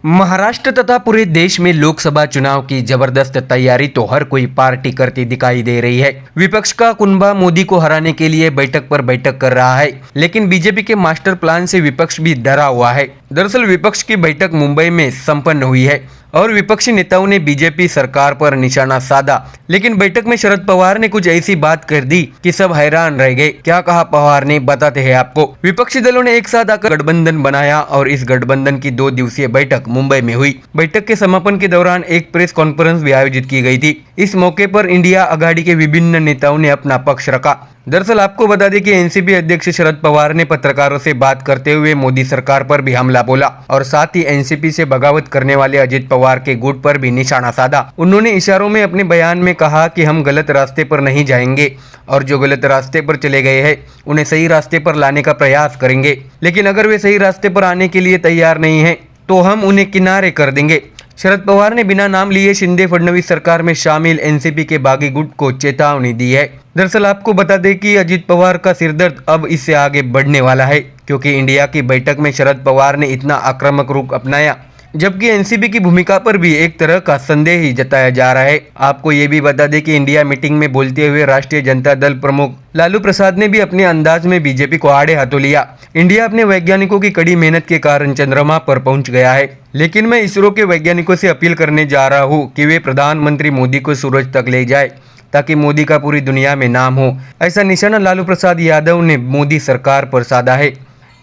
महाराष्ट्र तथा पूरे देश में लोकसभा चुनाव की जबरदस्त तैयारी तो हर कोई पार्टी करती दिखाई दे रही है। विपक्ष का कुनबा मोदी को हराने के लिए बैठक पर बैठक कर रहा है, लेकिन बीजेपी के मास्टर प्लान से विपक्ष भी डरा हुआ है। दरअसल विपक्ष की बैठक मुंबई में संपन्न हुई है और विपक्षी नेताओं ने बीजेपी सरकार पर निशाना साधा, लेकिन बैठक में शरद पवार ने कुछ ऐसी बात कर दी कि सब हैरान रह गए। क्या कहा पवार ने, बताते हैं आपको। विपक्षी दलों ने एक साथ आकर गठबंधन बनाया और इस गठबंधन की 2 दिवसीय बैठक मुंबई में हुई। बैठक के समापन के दौरान एक प्रेस कॉन्फ्रेंस भी आयोजित की गई थी। इस मौके पर इंडिया आघाड़ी के विभिन्न नेताओं ने अपना पक्ष रखा। दरअसल आपको बता दें कि एनसीपी अध्यक्ष शरद पवार ने पत्रकारों से बात करते हुए मोदी सरकार पर भी हमला बोला और साथ ही एनसीपी से बगावत करने वाले अजित पवार के गुट पर भी निशाना साधा। उन्होंने इशारों में अपने बयान में कहा कि हम गलत रास्ते पर नहीं जाएंगे और जो गलत रास्ते पर चले गए हैं उन्हें सही रास्ते पर लाने का प्रयास करेंगे, लेकिन अगर वे सही रास्ते पर आने के लिए तैयार नहीं है तो हम उन्हें किनारे कर देंगे। शरद पवार ने बिना नाम लिए शिंदे फडणवीस सरकार में शामिल एनसीपी के बागी गुट को चेतावनी दी है। दरअसल आपको बता दें कि अजित पवार का सिरदर्द अब इससे आगे बढ़ने वाला है, क्योंकि इंडिया की बैठक में शरद पवार ने इतना आक्रामक रुख अपनाया, जबकि एनसीपी की भूमिका पर भी एक तरह का संदेह ही जताया जा रहा है। आपको ये भी बता दें कि इंडिया मीटिंग में बोलते हुए राष्ट्रीय जनता दल प्रमुख लालू प्रसाद ने भी अपने अंदाज में बीजेपी को आड़े हाथों लिया। इंडिया अपने वैज्ञानिकों की कड़ी मेहनत के कारण चंद्रमा पर पहुंच गया है, लेकिन मैं इसरो के वैज्ञानिकों से अपील करने जा रहा हूँ कि वे प्रधानमंत्री मोदी को सूरज तक ले जाए ताकि मोदी का पूरी दुनिया में नाम हो। ऐसा निशाना लालू प्रसाद यादव ने मोदी सरकार पर साधा है।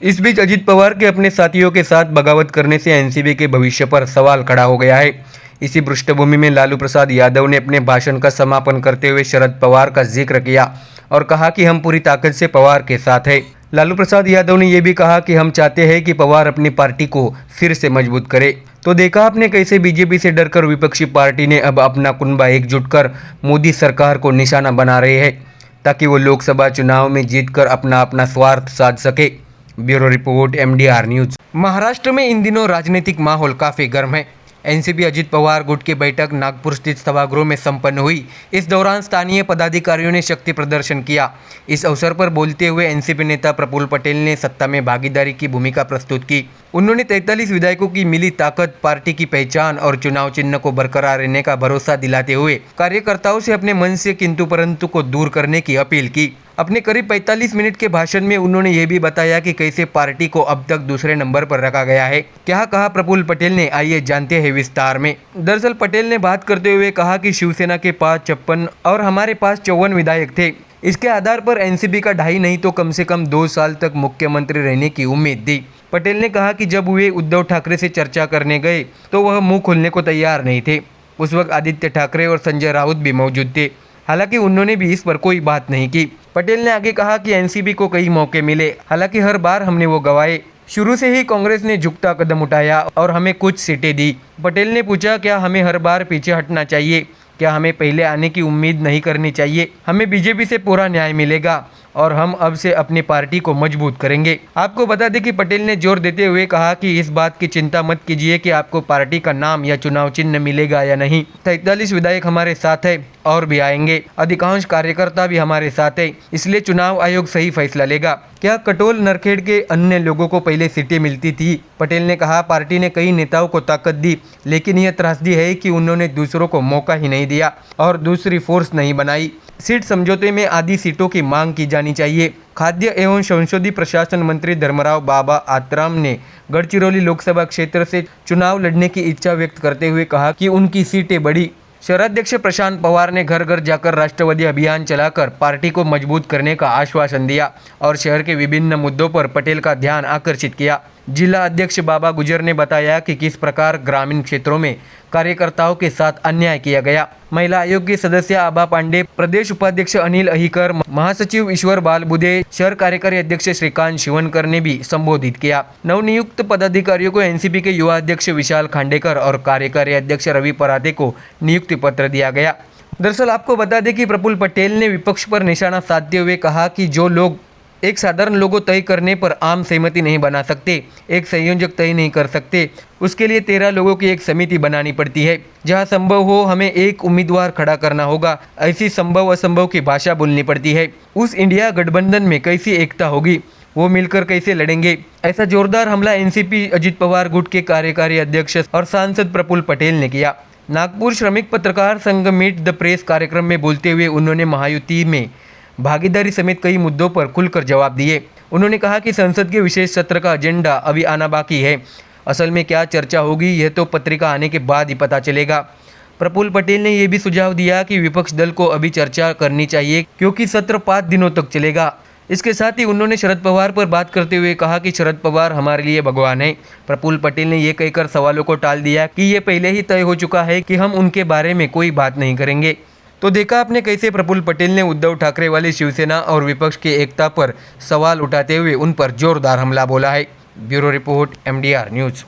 इस बीच अजित पवार के अपने साथियों के साथ बगावत करने से एनसीपी के भविष्य पर सवाल खड़ा हो गया है। इसी पृष्ठभूमि में लालू प्रसाद यादव ने अपने भाषण का समापन करते हुए शरद पवार का जिक्र किया और कहा कि हम पूरी ताकत से पवार के साथ हैं। लालू प्रसाद यादव ने यह भी कहा कि हम चाहते हैं कि पवार अपनी पार्टी को फिर से मजबूत करे। तो देखा आपने कैसे बीजेपी से डरकर विपक्षी पार्टी ने अब अपना कुनबा एकजुट कर मोदी सरकार को निशाना बना रहे हैं ताकि वो लोकसभा चुनाव में जीतकर अपना स्वार्थ साध सके। Bureau report MDR news. Maharashtra में इन दिनों राजनीतिक माहौल काफी गर्म है। एनसीपी अजित पवार गुट की बैठक नागपुर स्थित सभागृह में संपन्न हुई। इस दौरान स्थानीय पदाधिकारियों ने शक्ति प्रदर्शन किया। इस अवसर पर बोलते हुए एनसीपी नेता प्रफुल्ल पटेल ने सत्ता में भागीदारी की भूमिका प्रस्तुत की। उन्होंने 43 विधायकों की मिली ताकत, पार्टी की पहचान और चुनाव चिन्ह को बरकरार रहने का भरोसा दिलाते हुए कार्यकर्ताओं से अपने मन से किंतु परंतु को दूर करने की अपील की। अपने करीब 45 मिनट के भाषण में उन्होंने ये भी बताया कि कैसे पार्टी को अब तक दूसरे नंबर पर रखा गया है। क्या कहा प्रफुल्ल पटेल ने, आइए जानते हैं विस्तार में। दरअसल पटेल ने बात करते हुए कहा कि शिवसेना के पास 56 और हमारे पास 54 विधायक थे। इसके आधार पर एनसीपी का 2.5 नहीं तो कम से कम 2 साल तक मुख्यमंत्री रहने की उम्मीद दी। पटेल ने कहा कि जब वे उद्धव ठाकरे से चर्चा करने गए तो वह मुंह खोलने को तैयार नहीं थे। उस वक्त आदित्य ठाकरे और संजय राउत भी मौजूद थे, हालांकि उन्होंने भी इस पर कोई बात नहीं की। पटेल ने आगे कहा कि एनसीपी को कई मौके मिले, हालांकि हर बार हमने वो गंवाए। शुरू से ही कांग्रेस ने झुकता कदम उठाया और हमें कुछ सीटें दी। पटेल ने पूछा, क्या हमें हर बार पीछे हटना चाहिए? क्या हमें पहले आने की उम्मीद नहीं करनी चाहिए? हमें बीजेपी से पूरा न्याय मिलेगा और हम अब से अपनी पार्टी को मजबूत करेंगे। आपको बता दें कि पटेल ने जोर देते हुए कहा कि इस बात की चिंता मत कीजिए कि आपको पार्टी का नाम या चुनाव चिन्ह मिलेगा या नहीं। 43 विधायक हमारे साथ है और भी आएंगे। अधिकांश कार्यकर्ता भी हमारे साथ है, इसलिए चुनाव आयोग सही फैसला लेगा। क्या कटोल नरखेड़ के अन्य लोगों को पहले सीटें मिलती थी? पटेल ने कहा, पार्टी ने कई नेताओं को ताकत दी, लेकिन यह त्रासदी है कि उन्होंने दूसरों को मौका ही नहीं दिया और दूसरी फोर्स नहीं बनाई। सीट समझौते में आधी सीटों की मांग की जानी चाहिए। खाद्य एवं संसदीय प्रशासन मंत्री धर्मराव बाबा आत्राम ने गढ़चिरौली लोकसभा क्षेत्र से चुनाव लड़ने की इच्छा व्यक्त करते हुए कहा कि उनकी सीटें बढ़ी। शहराध्यक्ष प्रशांत पवार ने घर घर जाकर राष्ट्रवादी अभियान चलाकर पार्टी को मजबूत करने का आश्वासन दिया और शहर के विभिन्न मुद्दों पर पटेल का ध्यान आकर्षित किया। जिला अध्यक्ष बाबा गुजर ने बताया कि किस प्रकार ग्रामीण क्षेत्रों में कार्यकर्ताओं के साथ अन्याय किया गया। महिला आयोग की सदस्य आभा पांडे, प्रदेश उपाध्यक्ष अनिल अहिकर, महासचिव ईश्वर बालबुदे, शहर कार्यकारी अध्यक्ष श्रीकांत शिवनकर ने भी संबोधित किया। नवनियुक्त पदाधिकारियों को एनसीपी के युवा अध्यक्ष विशाल खांडेकर और कार्यकारी अध्यक्ष रवि पराते को नियुक्ति पत्र दिया गया। दरअसल आपको बता दें कि प्रफुल्ल पटेल ने विपक्ष पर निशाना साधते हुए कहा कि जो लोग एक साधारण लोगो तय करने पर आम सहमति नहीं बना सकते, एक संयोजक तय नहीं कर सकते, उसके लिए 13 लोगों की एक समिति बनानी पड़ती है। जहां संभव हो हमें एक उम्मीदवार खड़ा करना होगा। ऐसी संभव असंभव की भाषा बोलनी पड़ती है। उस इंडिया गठबंधन में कैसी एकता होगी? वो मिलकर कैसे लड़ेंगे। ऐसा जोरदार हमला एनसीपी अजित पवार गुट के कार्यकारी अध्यक्ष और सांसद प्रफुल्ल पटेल ने किया। नागपुर श्रमिक पत्रकार संघ मीट द प्रेस कार्यक्रम में बोलते हुए उन्होंने महायुति में भागीदारी समेत कई मुद्दों पर खुलकर जवाब दिए। उन्होंने कहा कि संसद के विशेष सत्र का एजेंडा अभी आना बाकी है। असल में क्या चर्चा होगी यह तो पत्रिका आने के बाद ही पता चलेगा। प्रफुल्ल पटेल ने यह भी सुझाव दिया कि विपक्ष दल को अभी चर्चा करनी चाहिए क्योंकि सत्र 5 दिनों तक चलेगा। इसके साथ ही उन्होंने शरद पवार पर बात करते हुए कहा कि शरद पवार हमारे लिए भगवान है। प्रफुल्ल पटेल ने यह कहकर सवालों को टाल दिया कि ये पहले ही तय हो चुका है कि हम उनके बारे में कोई बात नहीं करेंगे। तो देखा आपने कैसे प्रफुल्ल पटेल ने उद्धव ठाकरे वाली शिवसेना और विपक्ष की एकता पर सवाल उठाते हुए उन पर जोरदार हमला बोला है। Bureau report MDR news.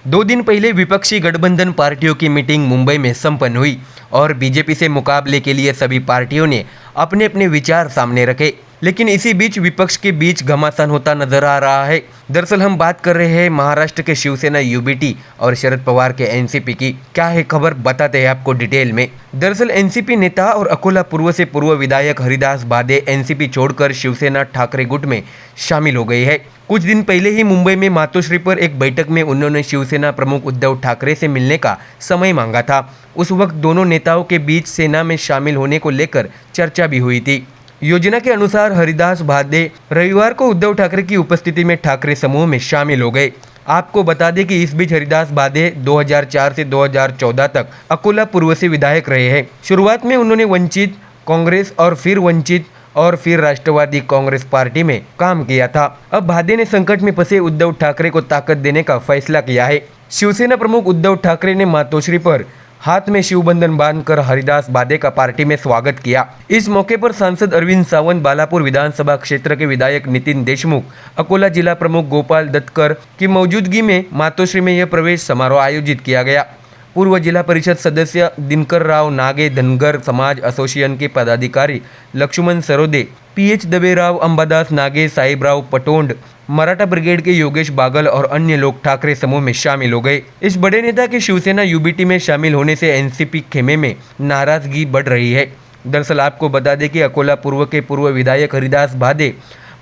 2 दिन पहले विपक्षी गठबंधन पार्टियों की मीटिंग मुंबई में संपन्न हुई और बीजेपी से मुकाबले के लिए सभी पार्टियों ने अपने अपने विचार सामने रखे। लेकिन इसी बीच विपक्ष के बीच घमासान होता नजर आ रहा है। दरअसल हम बात कर रहे हैं महाराष्ट्र के शिवसेना UBT और शरद पवार के NCP की। क्या है खबर, बताते हैं आपको डिटेल में। दरअसल NCP नेता और अकोला पूर्व से पूर्व विधायक हरिदास बादे NCP छोड़कर शिवसेना ठाकरे गुट में शामिल हो गए हैं। कुछ दिन पहले ही मुंबई में मातोश्री पर एक बैठक में उन्होंने शिवसेना प्रमुख उद्धव ठाकरे से मिलने का समय मांगा था। उस वक्त दोनों नेताओं के बीच सेना में शामिल होने को लेकर चर्चा भी हुई थी। योजना के अनुसार हरिदास बादे रविवार को उद्धव ठाकरे की उपस्थिति में ठाकरे समूह में शामिल हो गए। आपको बता दें कि इस बीच हरिदास बादे 2004 से 2014 तक अकोला पूर्व से विधायक रहे हैं। शुरुआत में उन्होंने वंचित कांग्रेस और फिर वंचित और फिर राष्ट्रवादी कांग्रेस पार्टी में काम किया था। अब बादे ने संकट में फंसे उद्धव ठाकरे को ताकत देने का फैसला किया है। शिवसेना प्रमुख उद्धव ठाकरे ने मातोश्री पर हाथ में शिवबंधन बांधकर हरिदास बादे का पार्टी में स्वागत किया। इस मौके पर सांसद अरविंद सावंत, बालापुर विधानसभा क्षेत्र के विधायक नितिन देशमुख, अकोला जिला प्रमुख गोपाल दत्तकर की मौजूदगी में मातोश्री में यह प्रवेश समारोह आयोजित किया गया। पूर्व जिला परिषद सदस्य दिनकर राव नागे, धनगर समाज एसोसिएशन के पदाधिकारी लक्ष्मण सरोदे, PH दबेराव, अंबादास नागे, साहिबराव पटोंड, मराठा ब्रिगेड के योगेश बागल और अन्य लोग ठाकरे समूह में शामिल हो गए। इस बड़े नेता के शिवसेना UBT में शामिल होने से NCP खेमे में नाराजगी बढ़ रही है। दरअसल आपको बता दें कि अकोला पूर्व के पूर्व विधायक हरिदास बादे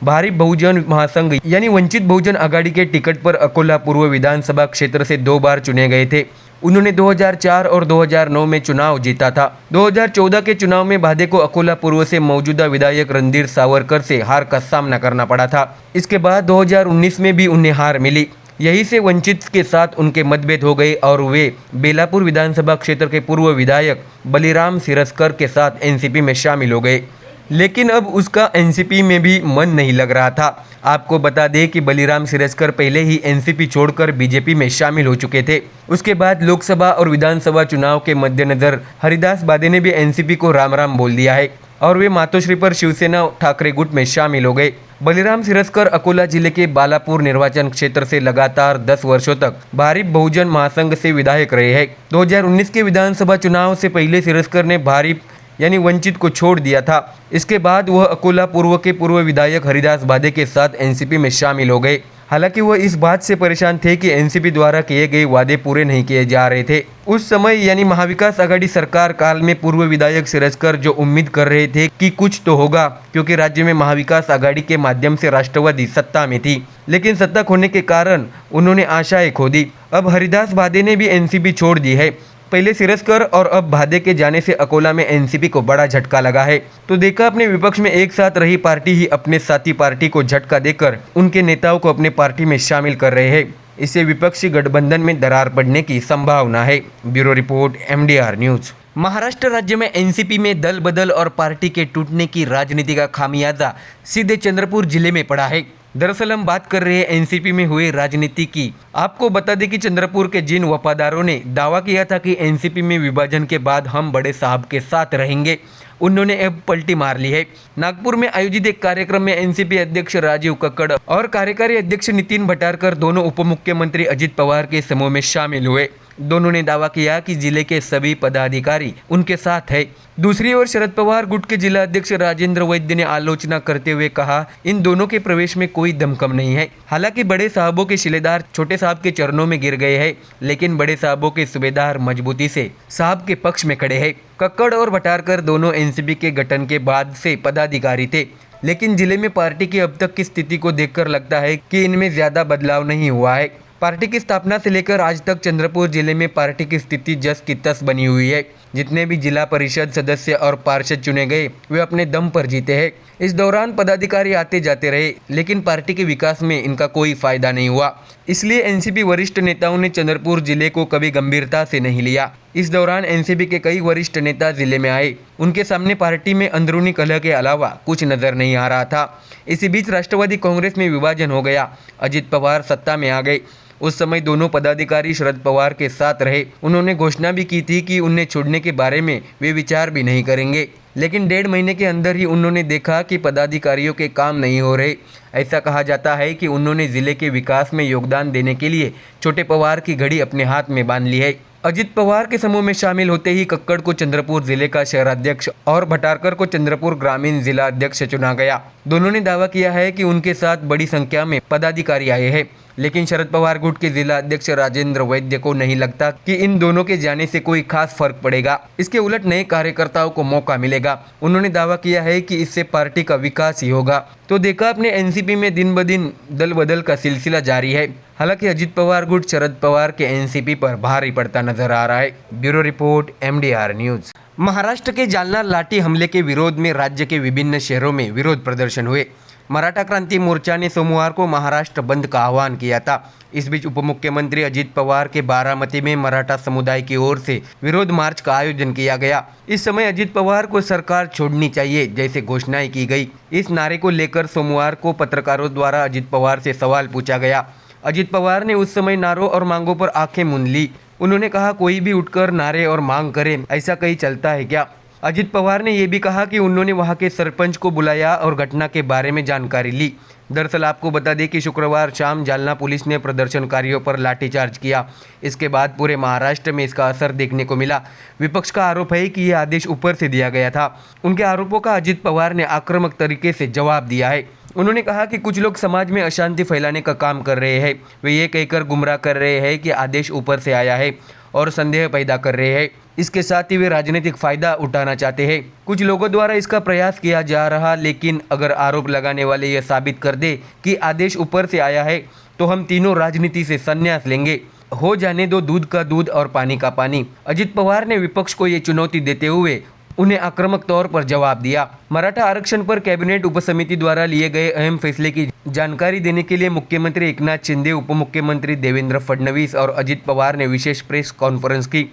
भारी बहुजन महासंघ यानी वंचित बहुजन आघाड़ी के टिकट पर अकोला पूर्व विधानसभा क्षेत्र से 2 बार चुने गए थे। उन्होंने 2004 और 2009 में चुनाव जीता था। 2014 के चुनाव में बादे को अकोला पूर्व से मौजूदा विधायक रणधीर सावरकर से हार का सामना करना पड़ा था। इसके बाद 2019 में भी उन्हें हार मिली। यही से वंचित के साथ उनके मतभेद हो गए और वे बेलापुर विधानसभा क्षेत्र के पूर्व विधायक बलिराम सिरस्कर के साथ NCP में शामिल हो गए। लेकिन अब उसका NCP में भी मन नहीं लग रहा था। आपको बता दें कि बलिराम सिरस्कर पहले ही NCP छोड़कर बीजेपी में शामिल हो चुके थे। उसके बाद लोकसभा और विधानसभा चुनाव के मद्देनजर हरिदास बादे ने भी NCP को राम राम बोल दिया है और वे मातोश्री पर शिवसेना ठाकरे गुट में शामिल हो गए। बलिराम सिरस्कर अकोला जिले के बालापुर निर्वाचन क्षेत्र से लगातार 10 वर्षों तक भारी बहुजन महासंघ से विधायक रहे हैं। 2019 के विधानसभा चुनाव से पहले सिरस्कर ने भारी यानी वंचित को छोड़ दिया था। इसके बाद वह अकोला पूर्व के पूर्व विधायक हरिदास बादे के साथ NCP में शामिल हो गए। हालांकि वह इस बात से परेशान थे कि NCP द्वारा किए गए वादे पूरे नहीं किए जा रहे थे। उस समय यानी महाविकास आघाड़ी सरकार काल में पूर्व विधायक सिरस्कर जो उम्मीद कर रहे थे कि कुछ तो होगा, क्योंकि राज्य में महाविकास आघाड़ी के माध्यम से राष्ट्रवादी सत्ता में थी, लेकिन सत्ता खोने के कारण उन्होंने आशाएं खो दी। अब हरिदास बादे ने भी NCP छोड़ दी है। पहले सिरस्कर और अब बादे के जाने से अकोला में NCP को बड़ा झटका लगा है। तो देखा अपने विपक्ष में एक साथ रही पार्टी ही अपने साथी पार्टी को झटका देकर उनके नेताओं को अपने पार्टी में शामिल कर रहे हैं। इससे विपक्षी गठबंधन में दरार पड़ने की संभावना है। Bureau report MDR news. Maharashtra राज्य में NCP में दल बदल और पार्टी के टूटने की राजनीति का खामियाजा सीधे चंद्रपुर जिले में पड़ा है। दरअसल हम बात कर रहे हैं NCP में हुए राजनीति की। आपको बता दें कि चंद्रपुर के जिन वफादारों ने दावा किया था कि NCP में विभाजन के बाद हम बड़े साहब के साथ रहेंगे, उन्होंने अब पलटी मार ली है। नागपुर में आयोजित एक कार्यक्रम में NCP अध्यक्ष राजीव कक्कड़ और कार्यकारी अध्यक्ष नितिन भटारकर दोनों उप मुख्यमंत्री अजित पवार के समूह में शामिल हुए। दोनों ने दावा किया कि जिले के सभी पदाधिकारी उनके साथ है। दूसरी ओर शरद पवार गुट के जिला अध्यक्ष राजेंद्र वैद्य ने आलोचना करते हुए कहा, इन दोनों के प्रवेश में कोई दमखम नहीं है। हालांकि बड़े साहबों के शिलेदार छोटे साहब के चरणों में गिर गए हैं, लेकिन बड़े साहबों के सूबेदार मजबूती से साहब के पक्ष में खड़े हैं। कक्कड़ और भटारकर दोनों NCP के गठन के बाद से पदाधिकारी थे। लेकिन जिले में पार्टी की अब तक की स्थिति को देखकर लगता है कि इनमें ज्यादा बदलाव नहीं हुआ है। पार्टी की स्थापना से लेकर आज तक चंद्रपुर जिले में पार्टी की स्थिति जस की तस बनी हुई है। जितने भी जिला परिषद सदस्य और पार्षद चुने गए वे अपने दम पर जीते हैं। इस दौरान पदाधिकारी आते जाते रहे, लेकिन पार्टी के विकास में इनका कोई फायदा नहीं हुआ। इसलिए एनसीपी वरिष्ठ नेताओं ने चंद्रपुर जिले को कभी गंभीरता से नहीं लिया। इस दौरान एनसीपी के कई वरिष्ठ नेता जिले में आए। उनके सामने पार्टी में अंदरूनी कलह के अलावा कुछ नजर नहीं आ रहा था। इसी बीच राष्ट्रवादी कांग्रेस में विभाजन हो गया। अजित पवार सत्ता में आ गए। उस समय दोनों पदाधिकारी शरद पवार के साथ रहे। उन्होंने घोषणा भी की थी कि उन्हें छोड़ने के बारे में वे विचार भी नहीं करेंगे, लेकिन 1.5 महीने के अंदर ही उन्होंने देखा कि पदाधिकारियों के काम नहीं हो रहे। ऐसा कहा जाता है कि उन्होंने जिले के विकास में योगदान देने के लिए छोटे पवार की घड़ी अपने हाथ में बांध ली है। अजित पवार के समूह में शामिल होते ही कक्कड़ को चंद्रपुर जिले का शहराध्यक्ष और भटारकर को चंद्रपुर ग्रामीण जिला अध्यक्ष चुना गया। दोनों ने दावा किया है कि उनके साथ बड़ी संख्या में पदाधिकारी आए हैं, लेकिन शरद पवार गुट के जिला अध्यक्ष राजेंद्र वैद्य को नहीं लगता कि इन दोनों के जाने से कोई खास फर्क पड़ेगा। इसके उलट नए कार्यकर्ताओं को मौका मिलेगा। उन्होंने दावा किया है कि इससे पार्टी का विकास ही होगा। तो देखा अपने एनसीपी में दिन ब दिन दल बदल का सिलसिला जारी है। हालांकि अजित पवार गुट शरद पवार के एनसीपी पर भारी पड़ता नजर आ रहा है। Bureau report MDR news. Maharashtra के जालना लाठी हमले के विरोध में राज्य के विभिन्न शहरों में विरोध प्रदर्शन हुए। मराठा क्रांति मोर्चा ने सोमवार को महाराष्ट्र बंद का आह्वान किया था। इस बीच उप मुख्यमंत्री अजित पवार के बारामती में मराठा समुदाय की ओर से विरोध मार्च का आयोजन किया गया। इस समय अजित पवार को सरकार छोड़नी चाहिए जैसे घोषणाएं की गई। इस नारे को लेकर सोमवार को पत्रकारों द्वारा अजित पवार से सवाल पूछा गया। अजित पवार ने उस समय नारों और मांगों पर आंखें मूंद ली। उन्होंने कहा, कोई भी उठकर नारे और मांग करे, ऐसा कहीं चलता है क्या? अजित पवार ने यह भी कहा कि उन्होंने वहां के सरपंच को बुलाया और घटना के बारे में जानकारी ली। दरअसल आपको बता दें कि शुक्रवार शाम जालना पुलिस ने प्रदर्शनकारियों पर लाठीचार्ज किया। इसके बाद पूरे महाराष्ट्र में इसका असर देखने को मिला। विपक्ष का आरोप है कि यह आदेश ऊपर से दिया गया था। उनके आरोपों का अजित पवार ने आक्रामक तरीके से जवाब दिया है। उन्होंने कहा कि कुछ लोग समाज में अशांति फैलाने का काम कर रहे हैं। वे ये कहकर गुमराह कर रहे हैं कि आदेश ऊपर से आया है और संदेह पैदा कर रहे हैं। इसके साथ ही वे राजनीतिक फायदा उठाना चाहते हैं। कुछ लोगों द्वारा इसका प्रयास किया जा रहा, लेकिन अगर आरोप लगाने वाले यह साबित कर दे कि आदेश ऊपर से आया है तो हम तीनों राजनीति से संन्यास लेंगे। हो जाने दो दूध का दूध और पानी का पानी। अजित पवार ने विपक्ष को ये चुनौती देते हुए उन्हें आक्रामक तौर पर जवाब दिया। मराठा आरक्षण पर कैबिनेट उपसमिति द्वारा लिए गए अहम फैसले की जानकारी देने के लिए मुख्यमंत्री एकनाथ शिंदे, उप मुख्यमंत्री देवेंद्र फडणवीस और अजित पवार ने विशेष प्रेस कॉन्फ्रेंस की।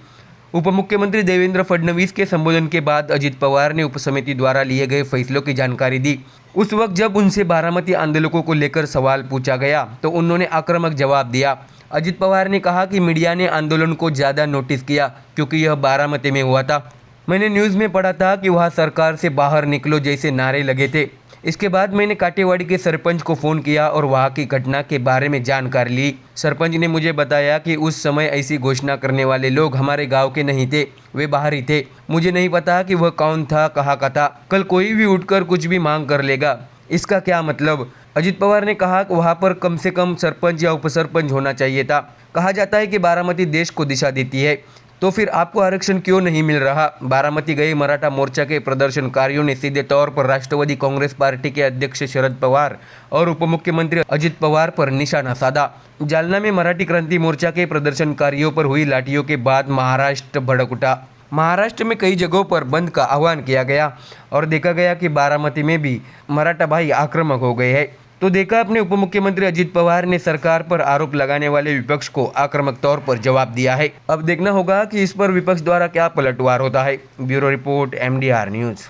उप मुख्यमंत्री देवेंद्र फडणवीस के संबोधन के बाद अजित पवार ने उपसमिति द्वारा लिए गए फैसलों की जानकारी दी। उस वक्त जब उनसे बारामती आंदोलकों को लेकर सवाल पूछा गया तो उन्होंने आक्रामक जवाब दिया। अजित पवार ने कहा कि मीडिया ने आंदोलन को ज़्यादा नोटिस किया क्योंकि यह बारामती में हुआ था। मैंने न्यूज़ में पढ़ा था कि वहाँ सरकार से बाहर निकलो जैसे नारे लगे थे। इसके बाद मैंने काटेवाड़ी के सरपंच को फ़ोन किया और वहाँ की घटना के बारे में जानकारी ली। सरपंच ने मुझे बताया कि उस समय ऐसी घोषणा करने वाले लोग हमारे गांव के नहीं थे, वे बाहर ही थे। मुझे नहीं पता कि वह कौन था, कहाँ का था। कल कोई भी उठकर कुछ भी मांग कर लेगा, इसका क्या मतलब? अजित पवार ने कहा कि वहाँ पर कम से कम सरपंच या उपसरपंच होना चाहिए था। कहा जाता है कि बारामती देश को दिशा देती है, तो फिर आपको आरक्षण क्यों नहीं मिल रहा? बारामती गए मराठा मोर्चा के प्रदर्शनकारियों ने सीधे तौर पर राष्ट्रवादी कांग्रेस पार्टी के अध्यक्ष शरद पवार और उप मुख्यमंत्री अजित पवार पर निशाना साधा। जालना में मराठी क्रांति मोर्चा के प्रदर्शनकारियों पर हुई लाठियों के बाद महाराष्ट्र भड़क उठा। महाराष्ट्र में कई जगहों पर बंद का आह्वान किया गया और देखा गया कि बारामती में भी मराठा भाई आक्रामक हो गए हैं। तो देखा अपने उप मुख्यमंत्री अजित पवार ने सरकार पर आरोप लगाने वाले विपक्ष को आक्रामक तौर पर जवाब दिया है। अब देखना होगा कि इस पर विपक्ष द्वारा क्या पलटवार होता है। Bureau report MDR news.